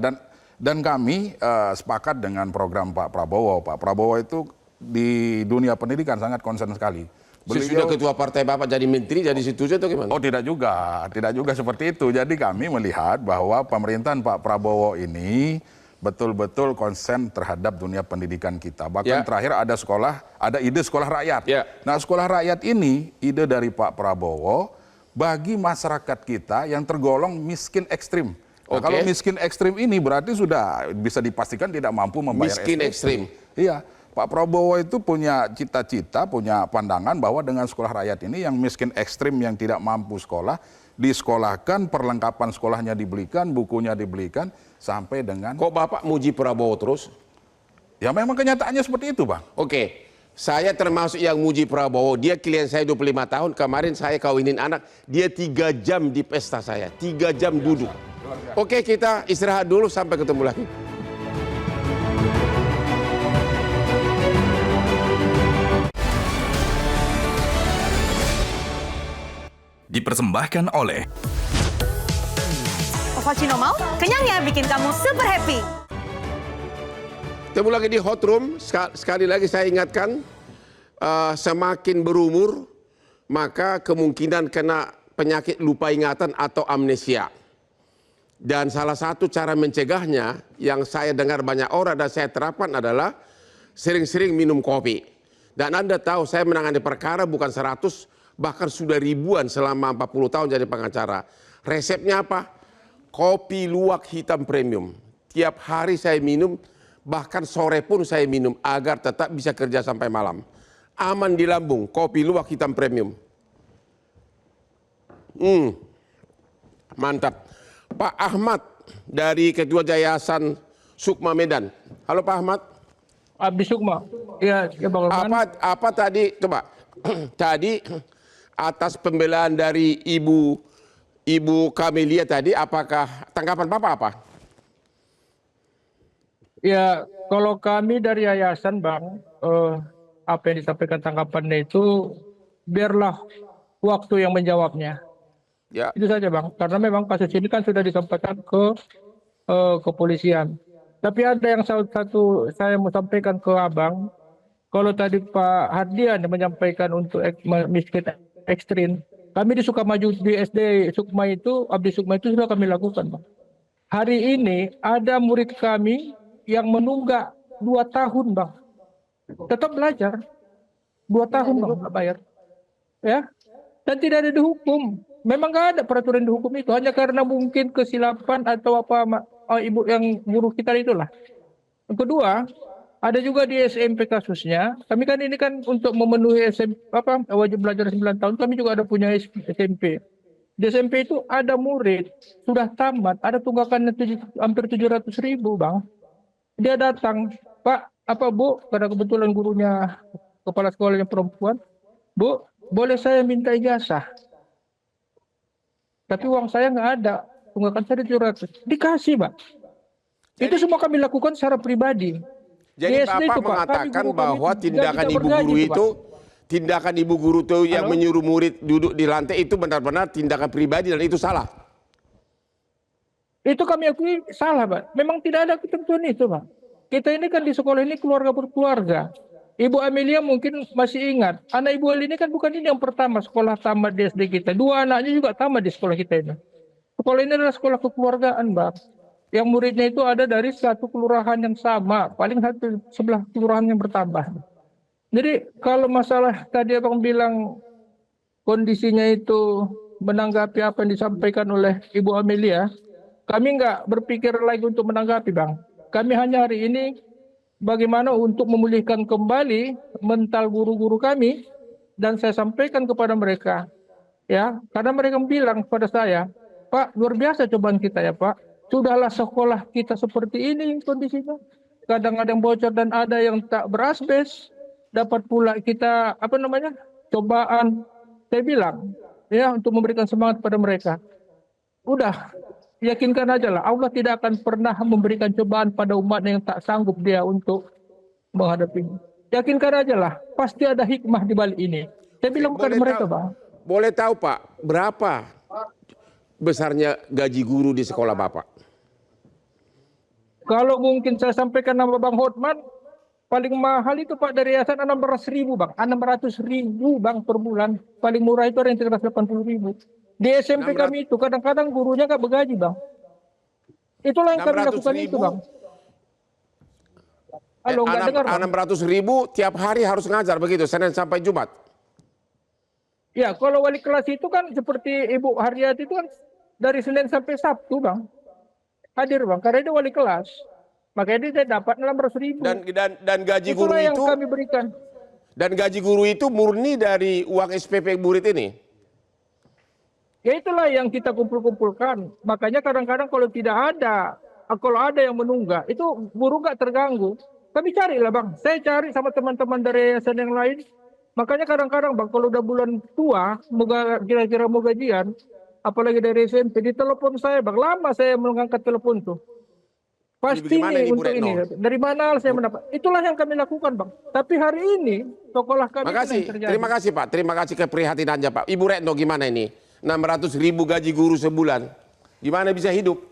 Dan kami sepakat dengan program Pak Prabowo. Pak Prabowo itu di dunia pendidikan sangat concern sekali. Sudah ketua partai Bapak jadi menteri, jadi situ atau gimana? Oh tidak juga seperti itu. Jadi kami melihat bahwa pemerintahan Pak Prabowo ini betul-betul concern terhadap dunia pendidikan kita. Bahkan terakhir ada ide sekolah rakyat. Nah sekolah rakyat ini ide dari Pak Prabowo bagi masyarakat kita yang tergolong miskin ekstrim. Nah, kalau miskin ekstrim ini berarti sudah bisa dipastikan tidak mampu membayar miskin SPP. Ekstrim. Iya, Pak Prabowo itu punya cita-cita, punya pandangan bahwa dengan sekolah rakyat ini yang miskin ekstrim yang tidak mampu sekolah, disekolahkan, perlengkapan sekolahnya dibelikan, bukunya dibelikan, sampai dengan... Kok Bapak muji Prabowo terus? Ya memang kenyataannya seperti itu Bang. Saya termasuk yang muji Prabowo. Dia klien saya 25 tahun, kemarin saya kawinin anak, dia 3 jam di pesta saya, 3 jam duduk. Kita istirahat dulu, sampai ketemu lagi. Dipersembahkan oleh Ovaltino mau? Kenyangnya bikin kamu super happy. Ketemu lagi di Hot Room. Sekali lagi saya ingatkan, semakin berumur, maka kemungkinan kena penyakit lupa ingatan atau amnesia. Dan salah satu cara mencegahnya yang saya dengar banyak orang dan saya terapkan adalah sering-sering minum kopi. Dan Anda tahu saya menangani perkara bukan 100, bahkan sudah ribuan selama 40 tahun jadi pengacara. Resepnya apa? Kopi luwak hitam premium. Tiap hari saya minum Bahkan sore pun saya minum agar tetap bisa kerja sampai malam. Aman di lambung, kopi luwak hitam premium. Mantap. Pak Ahmad dari Ketua Yayasan Sukma Medan. Halo Pak Ahmad. Abdi Sukma. Ya, Bang Lukman. Apa tadi coba? Tadi atas pembelaan dari Ibu Kamelia tadi, apakah tanggapan Bapak apa? Ya, kalau kami dari yayasan, Bang, apa yang disampaikan tanggapannya itu biarlah waktu yang menjawabnya. Ya. Itu saja, Bang. Karena memang kasus ini kan sudah disampaikan ke kepolisian. Tapi ada yang satu saya mau sampaikan ke Abang. Kalau tadi Pak Hardian menyampaikan untuk miskin ekstrim, kami di Sukamaju di SD Sukma itu, Abdi Sukma itu sudah kami lakukan, Bang. Hari ini ada murid kami yang menunggak 2 tahun, Bang. Tetap belajar. 2 tahun, Bang, nggak bayar. Ya. Dan tidak ada dihukum. Memang nggak ada peraturan dihukum itu. Hanya karena mungkin kesilapan atau apa ibu yang guru kita itulah. Yang kedua, ada juga di SMP kasusnya. Kami kan ini kan untuk memenuhi wajib belajar 9 tahun. Kami juga ada punya SMP. Di SMP itu ada murid sudah tamat, ada tunggakannya hampir 700.000, Bang. Dia datang, Pak, Bu, karena kebetulan gurunya kepala sekolahnya perempuan, Bu, boleh saya minta ijazah? Tapi uang saya nggak ada, tunggakan saya 700. Dikasih, Pak. Itu semua kami lakukan secara pribadi. Jadi Bapak mengatakan bahwa tindakan ibu guru itu, tindakan ibu guru itu yang menyuruh murid duduk di lantai itu benar-benar tindakan pribadi dan itu salah. Itu kami akui salah, Pak. Memang tidak ada ketentuan itu, Pak. Kita ini kan di sekolah ini keluarga berkeluarga. Ibu Amelia mungkin masih ingat. Anak Ibu Ali ini kan bukan ini yang pertama sekolah tamat di SD kita. 2 anaknya juga tamat di sekolah kita ini. Sekolah ini adalah sekolah kekeluargaan, Pak. Yang muridnya itu ada dari satu kelurahan yang sama. Paling sebelah kelurahan yang bertambah. Jadi kalau masalah tadi Abang bilang kondisinya itu menanggapi apa yang disampaikan oleh Ibu Amelia, kami nggak berpikir lagi untuk menanggapi, Bang. Kami hanya hari ini bagaimana untuk memulihkan kembali mental guru-guru kami dan saya sampaikan kepada mereka, ya, karena mereka bilang kepada saya, Pak, luar biasa cobaan kita ya Pak. Sudahlah sekolah kita seperti ini kondisinya. Kadang-kadang bocor dan ada yang tak berasbes. Dapat pula kita cobaan. Saya bilang, ya, untuk memberikan semangat pada mereka. Udah. Yakinkan aja lah, Allah tidak akan pernah memberikan cobaan pada umat yang tak sanggup dia untuk menghadapinya. Yakinkan aja lah, pasti ada hikmah di balik ini. Saya bilang kepada mereka, Bang. Boleh tahu, Pak, berapa besarnya gaji guru di sekolah Bapak? Kalau mungkin saya sampaikan nama Bang Hotman, paling mahal itu Pak dari yayasan 600.000, Bang. 600.000, Bang, per bulan. Paling murah itu ada yang 380.000. Di SMP kami itu kadang-kadang gurunya nggak bergaji, Bang. Itulah yang kami lakukan itu, Bang. Halo, nggak dengar, Bang? 600.000 tiap hari harus ngajar begitu, Senin sampai Jumat. Ya, kalau wali kelas itu kan seperti Ibu Haryati itu kan dari Senin sampai Sabtu, Bang. Hadir, Bang, karena dia wali kelas. Makanya dia dapat 600.000. Dan gaji guru yang itu kami berikan. Dan gaji guru itu murni dari uang SPP murid ini. Ya itulah yang kita kumpul-kumpulkan. Makanya kadang-kadang kalau ada yang menunggak, itu guru nggak terganggu. Kami carilah, Bang. Saya cari sama teman-teman dari yayasan yang lain. Makanya kadang-kadang, Bang, kalau udah bulan tua, kira-kira mau gajian, apalagi dari SMP, ditelepon saya, Bang. Lama saya mengangkat telepon tuh. Pasti ini untuk ini. Dari mana saya mendapat? Itulah yang kami lakukan, Bang. Tapi hari ini, sekolah kami terjadi. Terima kasih, Pak. Terima kasih keprihatinannya, Pak. Ibu Retno, gimana ini? 600.000 gaji guru sebulan. Gimana bisa hidup?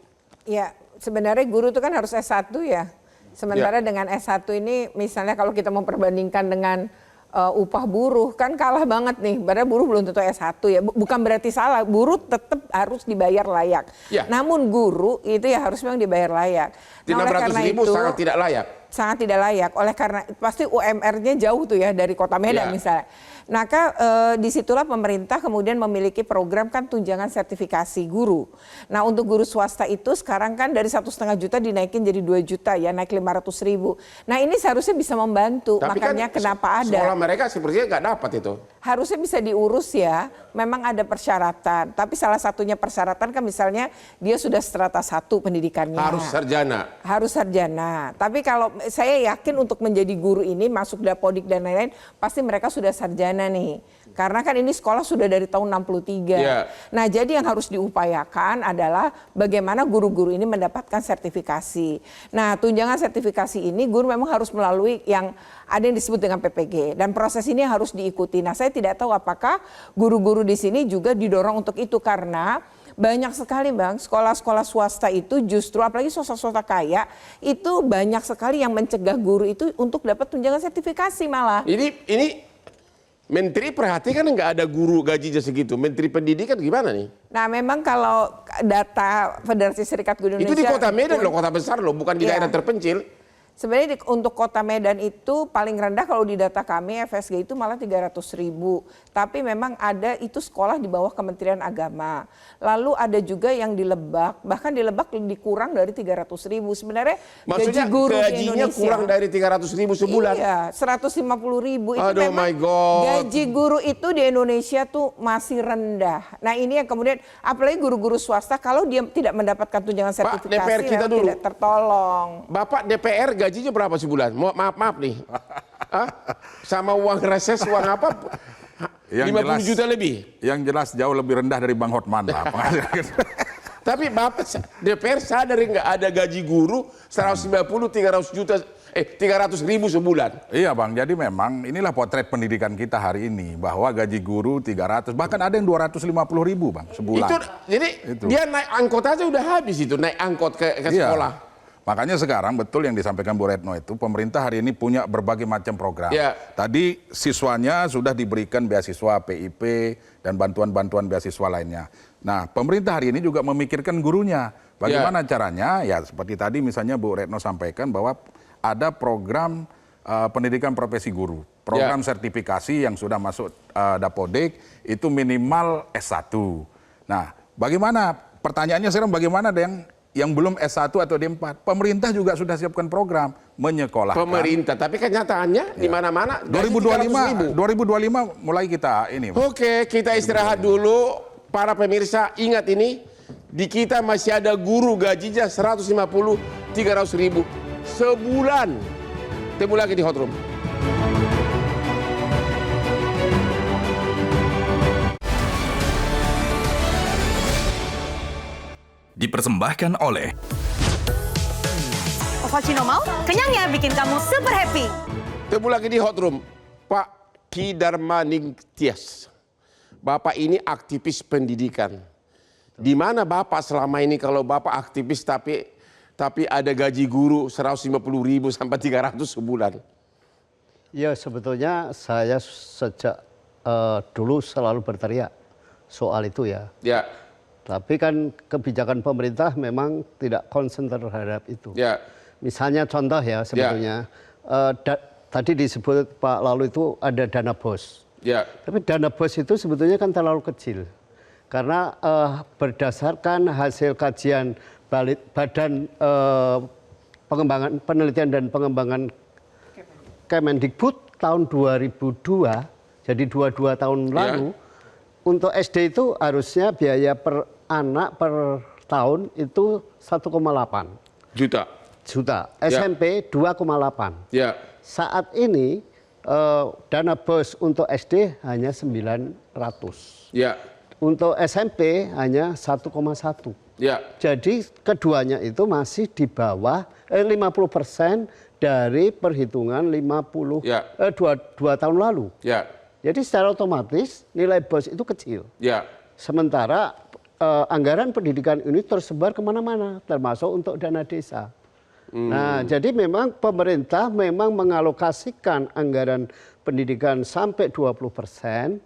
Ya, sebenarnya guru itu kan harus S1 ya. Sementara dengan S1 ini misalnya kalau kita memperbandingkan dengan upah buruh kan kalah banget nih. Padahal buruh belum tentu S1 ya. Bukan berarti salah, buruh tetap harus dibayar layak. Ya. Namun guru itu ya harus memang dibayar layak. Nah, 600.000 sangat tidak layak. sangat tidak layak. Oleh karena pasti UMR-nya jauh tuh ya dari Kota Medan misalnya. Maka disitulah pemerintah kemudian memiliki program kan tunjangan sertifikasi guru. Nah untuk guru swasta itu sekarang kan dari 1,5 juta dinaikin jadi 2 juta ya, naik 500.000. Nah ini seharusnya bisa membantu. Tapi makanya kan kenapa ada? Sekolah mereka sepertinya nggak dapat itu. Harusnya bisa diurus ya, memang ada persyaratan. Tapi salah satunya persyaratan kan misalnya dia sudah strata 1 pendidikannya. Harus sarjana. Harus sarjana. Tapi kalau saya yakin untuk menjadi guru ini masuk Dapodik dan lain-lain, pasti mereka sudah sarjana nih. Karena kan ini sekolah sudah dari tahun 63. Nah jadi yang harus diupayakan adalah bagaimana guru-guru ini mendapatkan sertifikasi. Nah tunjangan sertifikasi ini guru memang harus melalui yang ada yang disebut dengan PPG. Dan proses ini harus diikuti. Nah saya tidak tahu apakah guru-guru di sini juga didorong untuk itu. Karena banyak sekali Bang, sekolah-sekolah swasta itu justru apalagi swasta-swasta kaya itu banyak sekali yang mencegah guru itu untuk dapat tunjangan sertifikasi malah. Ini Menteri perhatikan nggak ada guru gajinya segitu. Menteri Pendidikan gimana nih? Nah memang kalau data Federasi Serikat Guru Indonesia. Itu di Kota Medan loh, kota besar loh, bukan di daerah terpencil. Sebenarnya untuk Kota Medan itu paling rendah kalau di data kami FSG itu malah 300.000. Tapi memang ada itu sekolah di bawah Kementerian Agama. Lalu ada juga yang di Lebak, bahkan di Lebak dikurang dari 300.000. Sebenarnya maksudnya gaji guru gajinya di Indonesia kurang dari 300.000 sebulan. Iya, 150.000 itu Aduh, memang my God. gaji guru itu di Indonesia tuh masih rendah. Nah ini yang kemudian apalagi guru-guru swasta kalau dia tidak mendapatkan tunjangan sertifikasi DPR kita dulu. tidak tertolong. Bapak DPR gajinya berapa sebulan? Maaf nih. Sama uang reses, uang apa? Yang 50 jelas, juta lebih. Yang jelas jauh lebih rendah dari Bang Hotman lah. Tapi Bapak DPR sadar nggak ada gaji guru 300.000 sebulan. Iya Bang, jadi memang inilah potret pendidikan kita hari ini bahwa gaji guru 300 bahkan ada yang 250.000 Bang sebulan. Jadi dia naik angkot aja udah habis itu, naik angkot ke sekolah. Makanya sekarang betul yang disampaikan Bu Retno itu pemerintah hari ini punya berbagai macam program. Tadi siswanya sudah diberikan beasiswa PIP dan bantuan-bantuan beasiswa lainnya. Nah pemerintah hari ini juga memikirkan gurunya. Bagaimana caranya? Ya seperti tadi misalnya Bu Retno sampaikan bahwa ada program pendidikan profesi guru. Program sertifikasi yang sudah masuk Dapodik itu minimal S1. Nah bagaimana? Pertanyaannya sekarang bagaimana ada yang belum S1 atau D4, pemerintah juga sudah siapkan program menyekolahkan. Pemerintah, tapi kenyataannya di mana-mana 2025 mulai kita ini. Oke, kita istirahat dulu. Para pemirsa ingat ini, di kita masih ada guru gajinya 150-300 ribu sebulan. Temu lagi di Hot Room. Dipersembahkan oleh Ovaltino mau? Kenyangnya bikin kamu super happy. Temu lagi di Hot Room. Pak Ki Darmaning Tias. Bapak ini aktivis pendidikan. Di mana Bapak selama ini kalau Bapak aktivis tapi ada gaji guru 150.000 sampai 300 sebulan? Ya sebetulnya saya sejak dulu selalu berteriak soal itu ya. Tapi kan kebijakan pemerintah memang tidak konsen terhadap itu. Misalnya contoh ya sebetulnya, tadi disebut Pak Lalu itu ada dana BOS. Tapi dana BOS itu sebetulnya kan terlalu kecil. Karena berdasarkan hasil kajian Badan Pengembangan Penelitian dan Pengembangan Kemendikbud tahun 2002, jadi 22 tahun lalu, untuk SD itu harusnya biaya per anak per tahun itu 1,8 juta. SMP 2,8. Saat ini dana BOS untuk SD hanya 900. Untuk SMP hanya 1,1. Jadi keduanya itu masih di bawah 50% dari perhitungan 2 tahun lalu. Jadi secara otomatis nilai BOS itu kecil. Sementara anggaran pendidikan ini tersebar kemana-mana, termasuk untuk dana desa. Nah, jadi memang pemerintah memang mengalokasikan anggaran pendidikan sampai 20%,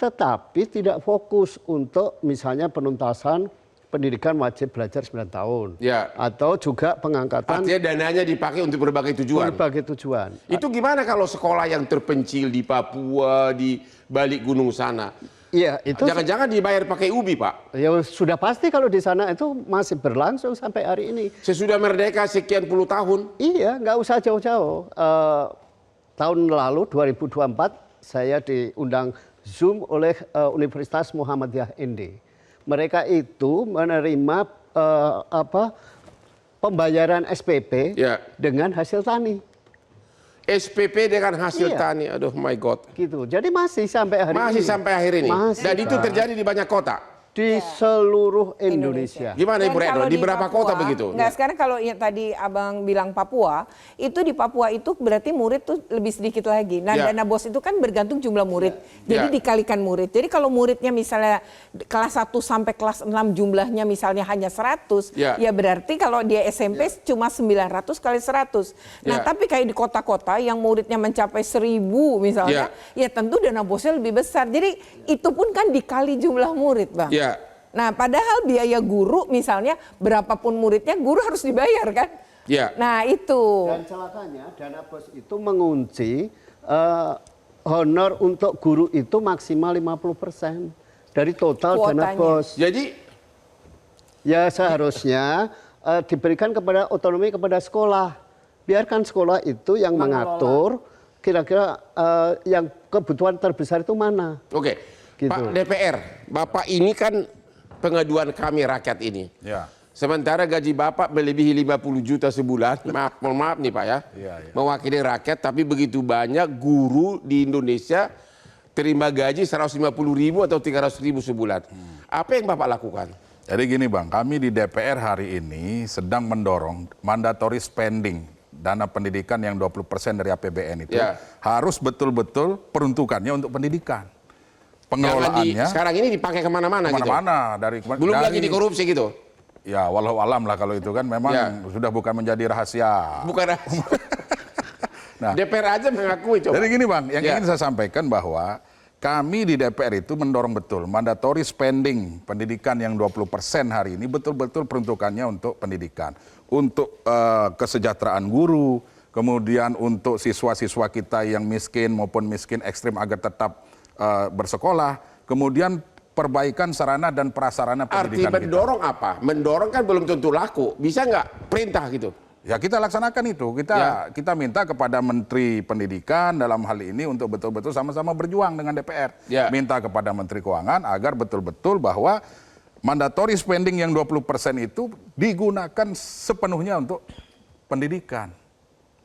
tetapi tidak fokus untuk misalnya penuntasan pendidikan wajib belajar 9 tahun. Ya. Atau juga pengangkatan. Artinya dananya dipakai untuk berbagai tujuan. Berbagai tujuan. Itu gimana kalau sekolah yang terpencil di Papua, di balik gunung sana? Iya, itu Jangan-jangan dibayar pakai ubi, Pak? ya sudah pasti kalau di sana itu masih berlangsung sampai hari ini. Sesudah merdeka sekian puluh tahun? Iya, nggak usah jauh-jauh. Tahun lalu 2024 saya diundang Zoom oleh Universitas Muhammadiyah Indi. Mereka itu menerima pembayaran SPP Ya. dengan hasil tani. SPP dengan hasil Iya. tani, aduh my God. Gitu. Jadi masih sampai hari ini. Masih sampai akhir ini? Masih, Dan itu Pak. terjadi di banyak kota? Di seluruh Indonesia. Gimana Dan Ibu Retno? kalau Di berapa Papua, kota begitu? Nggak, sekarang kalau yang tadi Abang bilang Papua, itu di Papua itu berarti murid tuh lebih sedikit lagi. Nah, Ya. dana BOS itu kan bergantung jumlah murid. Jadi Ya. dikalikan murid. Jadi kalau muridnya misalnya kelas 1 sampai kelas 6 jumlahnya misalnya hanya 100, Ya. ya berarti kalau dia SMP cuma 900 kali 100. Nah, Ya. tapi kayak di kota-kota yang muridnya mencapai 1000 misalnya, ya tentu dana BOS-nya lebih besar. Jadi itu pun kan dikali jumlah murid, Bang. Ya. Nah, padahal biaya guru misalnya berapapun muridnya guru harus dibayar kan? Ya. Nah, itu. Dan celakanya dana BOS itu mengunci honor untuk guru itu maksimal 50% dari total dana Kuotanya. BOS. Jadi Ya seharusnya diberikan kepada otonomi kepada sekolah. Biarkan sekolah itu yang mengatur kira-kira yang kebutuhan terbesar itu mana. Oke, Gitu. Pak DPR, Bapak ini kan pengaduan kami rakyat ini. Ya. Sementara gaji Bapak melebihi 50 juta sebulan, mohon maaf nih Pak ya, Iya, iya. mewakili rakyat, tapi begitu banyak guru di Indonesia terima gaji 150.000 atau 300.000 sebulan. Apa yang Bapak lakukan? Jadi gini Bang, kami di DPR hari ini sedang mendorong mandatory spending dana pendidikan yang 20% dari APBN itu Ya. harus betul-betul peruntukannya untuk pendidikan. Pengelolaannya Sekarang ini dipakai kemana-mana gitu. kemana-mana Belum lagi dikorupsi gitu. Ya walau alam lah kalau itu kan memang Ya. sudah bukan menjadi rahasia. Bukan rahasia. Nah. DPR aja mengakui coba. Jadi gini Bang, yang Ya. ingin saya sampaikan bahwa kami di DPR itu mendorong betul mandatory spending pendidikan yang 20% hari ini betul-betul peruntukannya untuk pendidikan. Untuk kesejahteraan guru, kemudian untuk siswa-siswa kita yang miskin maupun miskin ekstrim agar tetap bersekolah, kemudian perbaikan sarana dan prasarana Arti pendidikan kita. mendorong apa? Mendorong kan belum tentu laku. Bisa nggak perintah gitu? Ya kita laksanakan itu. Kita minta kepada Menteri Pendidikan dalam hal ini untuk betul-betul sama-sama berjuang dengan DPR. Ya. Minta kepada Menteri Keuangan agar betul-betul bahwa mandatory spending yang 20% itu digunakan sepenuhnya untuk pendidikan.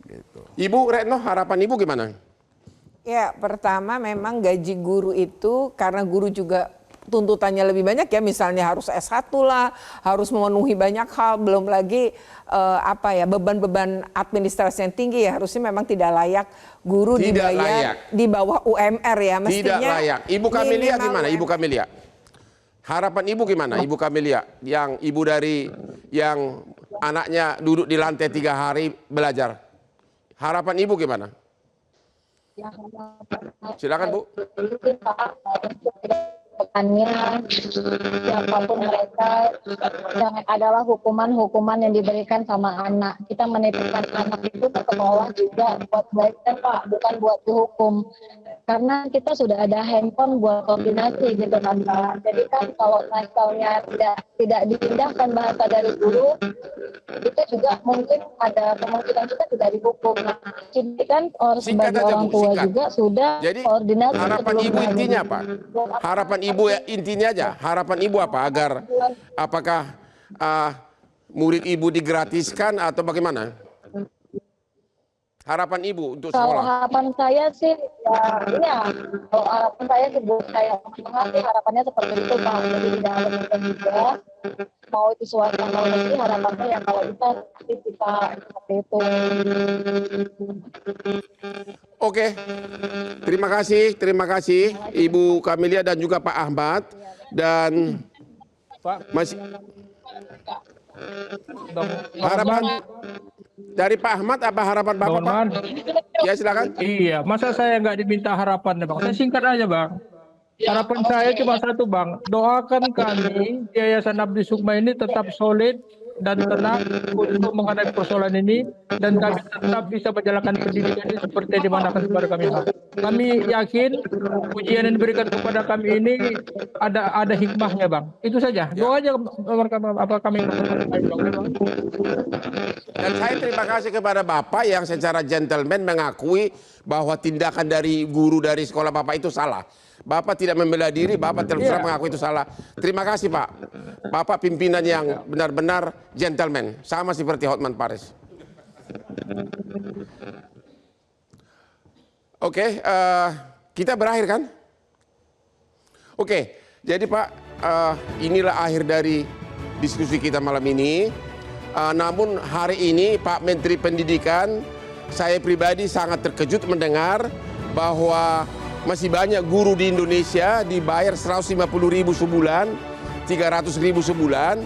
Gitu. Ibu Retno, harapan Ibu gimana? Ya, pertama memang gaji guru itu karena guru juga tuntutannya lebih banyak ya, misalnya harus S1 lah, harus memenuhi banyak hal, belum lagi beban-beban administrasi yang tinggi ya, harusnya memang tidak layak guru Tidak dibayar layak. di bawah UMR ya, mestinya. Tidak layak. Ibu Kamelia minimal gimana? Ibu UMR. Kamelia. Harapan Ibu gimana? Ibu Kamelia, yang ibu dari yang anaknya duduk di lantai 3 hari belajar. Harapan Ibu gimana? Silakan Bu. Pekannya siapapun mereka jangan adalah hukuman-hukuman yang diberikan sama anak. Kita menitipkan anak itu ke sekolah juga buat belajar Pak, bukan buat dihukum. Karena kita sudah ada handphone buat koordinasi gitu kan Pak. Jadi kan kalau misalnya tidak dipindahkan bahasa dari guru, itu juga mungkin ada kemungkinan kita tidak dihukum. Nah, jadi kan Singkat sebagai aja, orang Bu, tua singkat. juga sudah Jadi koordinasi. harapan sebelum Ibu hari intinya ini. apa? Harapan Ibu ya intinya aja. Harapan Ibu apa? Agar apakah murid Ibu digratiskan atau bagaimana? Harapan Ibu untuk Kalau sekolah. harapan saya sih, kalau harapan saya sih buat saya mengerti harapannya seperti itu Pak. Jadi tidak ada mungkin juga, mau itu swasta mau negeri, harapannya yang kalau bisa seperti itu. Oke, terima kasih Ibu Kamelia dan juga Pak Ahmad dan masih harapan dari Pak Ahmad apa harapan Bapak Pak? Bang, Ya silakan. iya, masa saya nggak diminta harapan Bang? Saya singkat aja Bang. Harapan saya cuma satu, Bang. Doakan kami Yayasan Abdi Sukma ini tetap solid dan tenang untuk menghadapi persoalan ini, dan kami tetap bisa menjalankan pendidikan ini seperti dimanakan kepada kami. Kami yakin ujian yang diberikan kepada kami ini ada hikmahnya, Bang. Itu saja. Doa aja apa kami. Dan saya terima kasih kepada Bapak yang secara gentleman mengakui bahwa tindakan dari guru dari sekolah Bapak itu salah. Bapak tidak membela diri, Bapak terus terang mengaku itu salah. Terima kasih Pak. Bapak pimpinan yang benar-benar gentleman, sama seperti Hotman Paris. Oke, kita berakhir kan? Oke, jadi Pak, inilah akhir dari diskusi kita malam ini. Namun hari ini Pak Menteri Pendidikan, saya pribadi sangat terkejut mendengar bahwa masih banyak guru di Indonesia dibayar 150.000 sebulan, 300.000 sebulan.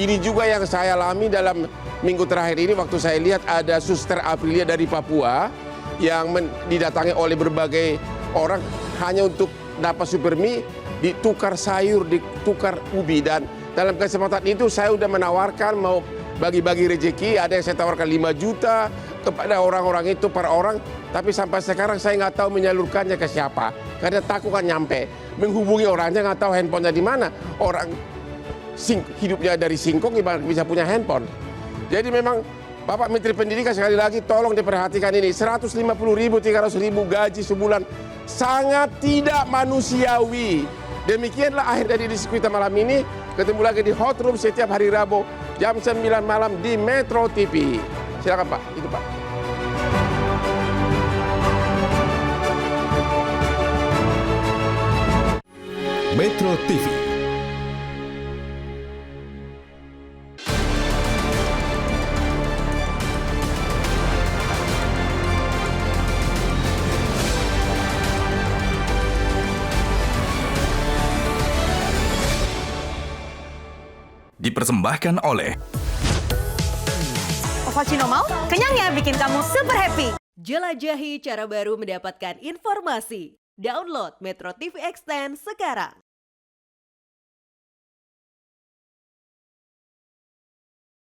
Ini juga yang saya alami dalam minggu terakhir ini waktu saya lihat ada Suster Aprilia dari Papua yang didatangi oleh berbagai orang hanya untuk dapat super mie, ditukar sayur, ditukar ubi. Dan dalam kesempatan itu saya sudah menawarkan mau bagi-bagi rezeki, ada yang saya tawarkan 5 juta kepada orang-orang itu per orang. Tapi sampai sekarang saya nggak tahu menyalurkannya ke siapa. Karena takut kan nyampe. Menghubungi orangnya nggak tahu handphonenya di mana. Orang hidupnya dari singkong bisa punya handphone. Jadi memang Bapak Menteri Pendidikan sekali lagi tolong diperhatikan ini. 150.000, 300.000 gaji sebulan. Sangat tidak manusiawi. Demikianlah akhir dari diskusi kita malam ini. Ketemu lagi di Hot Room setiap hari Rabu jam 9 malam di Metro TV. Silakan Pak, itu Pak. Metro TV. Dipersembahkan oleh Ovaltino mau? Kenyangnya bikin kamu super happy. Jelajahi cara baru mendapatkan informasi. Download Metro TV Extend sekarang.